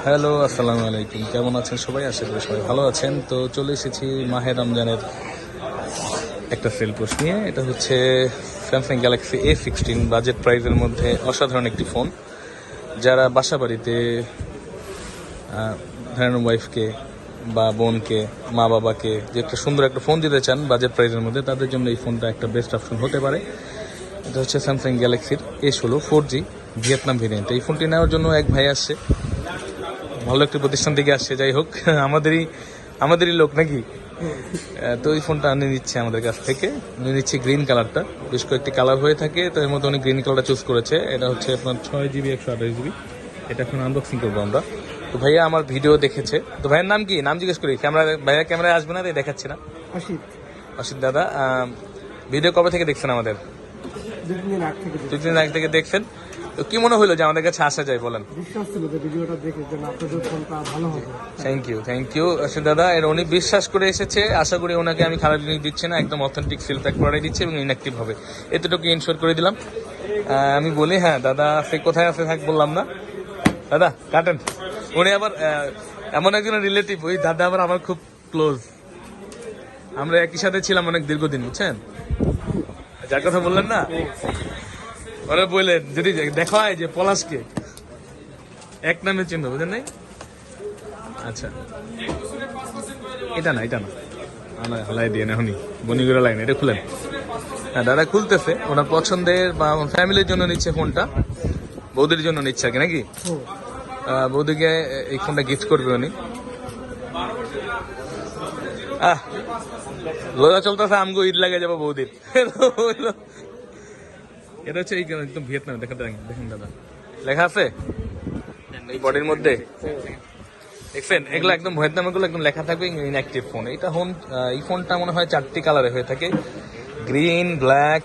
Hello, আসসালামু আলাইকুম। কেমন আছেন সবাই? আশা করি সবাই ভালো আছেন। তো চলে এসেছি মাহে রমজানের একটা সেল পোস্ট নিয়ে। এটা হচ্ছে স্যামসাং গ্যালাক্সি A16 বাজেট প্রাইসের মধ্যে অসাধারণ একটি ফোন। যারা বাসা বাড়িতে ধরেন ওয়াইফকে বা বোনকে, মা বাবাকে যে একটা সুন্দর একটা ফোন দিতে চান বাজেট প্রাইসের মধ্যে, তাদের জন্য এই ফোনটা একটা বেস্ট অপশন হতে পারে। এটা হচ্ছে স্যামসাং গ্যালাক্সির A16 4G ভিয়েতনাম ভেরিয়েন্ট। এই ফোনটি নেওয়ার জন্য এক ভাই আসছে, ভালো একটি প্রতিষ্ঠান থেকে আসছে। যাই হোক, আমাদেরই লোক নাকি। তো এই ফোনটা আমি নিচ্ছে আমাদের কাছ থেকে। আমি নিচ্ছি গ্রিন কালারটা, বেশ কয়েকটি কালার হয়ে থাকে, তো এর মধ্যে উনি গ্রিন কালারটা চুজ করেছে। এটা হচ্ছে আপনার 6GB 128GB। এটা এখন আনবক্সিং করবো আমরা। তো ভাইয়া আমার ভিডিও দেখেছে। তো ভাইয়ের নাম কি? নাম জিজ্ঞেস করি। ভাইয়া ক্যামেরায় আসবে না, তাই দেখাচ্ছি না। অসিত দাদা, ভিডিও কবে থেকে দেখছেন আমাদের? 2 দিন আগে থেকে দেখছেন। তো কি মনে হলো যে আমাদের কাছে আসা যায়, বলেন? থ্যাংক ইউ অসিত দাদা। এর উনি বিশ্বাস করে এসেছে। আশা করি ওনাকে আমি খারাপ জিনিস দিচ্ছি না, একদম অথেন্টিক সিল প্যাক করাই দিচ্ছি এবং ইনঅ্যাক্টিভ হবে, এতটুকু ইনশোর করে দিলাম। আমি বলি, হ্যাঁ দাদা সে কোথায় আছে থাক বললাম না। দাদা কাটেন। উনি আবার এমন একজন রিলেটিভ, ওই দাদা আবার আমার খুব ক্লোজ। আমরা একই সাথে ছিলাম অনেক দীর্ঘদিন, বুঝছেন? যার কথা বললেন না, ওরা বললেন যদি দেখা হয় যে পলাশকে এক নামে চিহ্ন, বুঝলেন নাই? আচ্ছা, এটা না হালাই দিয়ে না উনি বনিগুড়া লাইন। এটা খুলেন। হ্যাঁ দাদা খুলতেছে, ওনার পছন্দের বা ফ্যামিলির জন্য নিচ্ছে ফোনটা, বৌদির জন্য নিচ্ছে আর কি, নাকি? বৌদিকে এই ফোনটা গিফট করবে উনি। লোজা চলতেছে, আমগো ঈদ লাগে যাবো বৌদির। এটা হচ্ছে একদম ভিয়েতনাম। দেখেন দাদা, লেখা আছে এই বডির মধ্যে, দেখছেন? এগুলো একদম ভিয়েতনামের গুলো একদম লেখা থাকবে ইনঅ্যাক্টিভ ফোন। এই ফোনটা মনে হয় 4টি কালারে হয়ে থাকে, গ্রিন, ব্ল্যাক,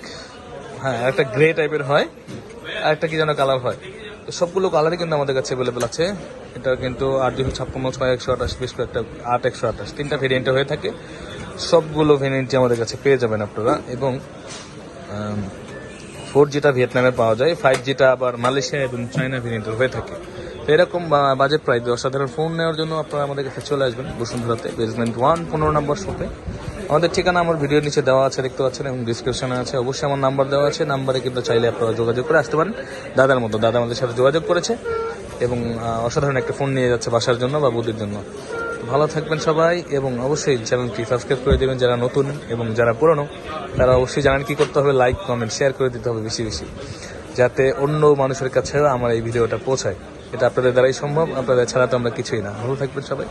হ্যাঁ একটা গ্রে টাইপের হয়, আর একটা কি যেন কালার হয়। তো সবগুলো কালারই কিন্তু আমাদের কাছে অ্যাভেলেবেল আছে। এটা কিন্তু 8/256, 6/128, বেশ কয়েকটা 8/128, 3টা ভেরিয়েন্টে হয়ে থাকে। সবগুলো ভেরিয়েন্টই আমাদের কাছে পেয়ে যাবেন আপনারা। এবং 4Gটা ভিয়েতনামে পাওয়া যায়, 5Gটা আবার মালয়েশিয়া এবং চায়না ভেরিয়েন্টের হয়ে থাকে। তো এরকম বাজেট প্রাইস অসাধারণ ফোন নেওয়ার জন্য আপনারা আমাদের কাছে চলে আসবেন বসুন্ধরাতে, বেসমেন্ট 1, 15 নম্বর শপে। আমাদের ঠিকানা আমার ভিডিওর নিচে দেওয়া আছে, দেখতে পাচ্ছেন, এবং ডিসক্রিপশনে আছে। অবশ্যই আমার নাম্বার দেওয়া আছে, নাম্বারে কিন্তু চাইলে আপনারা যোগাযোগ করে আসতে পারেন। দাদার মতো দাদা আমাদের সাথে যোগাযোগ করেছে এবং অসাধারণ একটা ফোন নিয়ে যাচ্ছে বাসার জন্য বা বৌদির জন্য। ভালো থাকবেন সবাই এবং অবশ্যই চ্যানেলটি সাবস্ক্রাইব করে দেবেন যারা নতুন, এবং যারা পুরনো তারা অবশ্যই জানেন কি করতে হবে। লাইক, কমেন্ট, শেয়ার করে দিতে হবে বেশি বেশি, যাতে অন্য মানুষের কাছেও আমার এই ভিডিওটা পৌঁছায়। এটা আপনাদের দ্বারাই সম্ভব, আপনাদের ছাড়া তো আমরা কিছুই না। ভালো থাকবেন সবাই।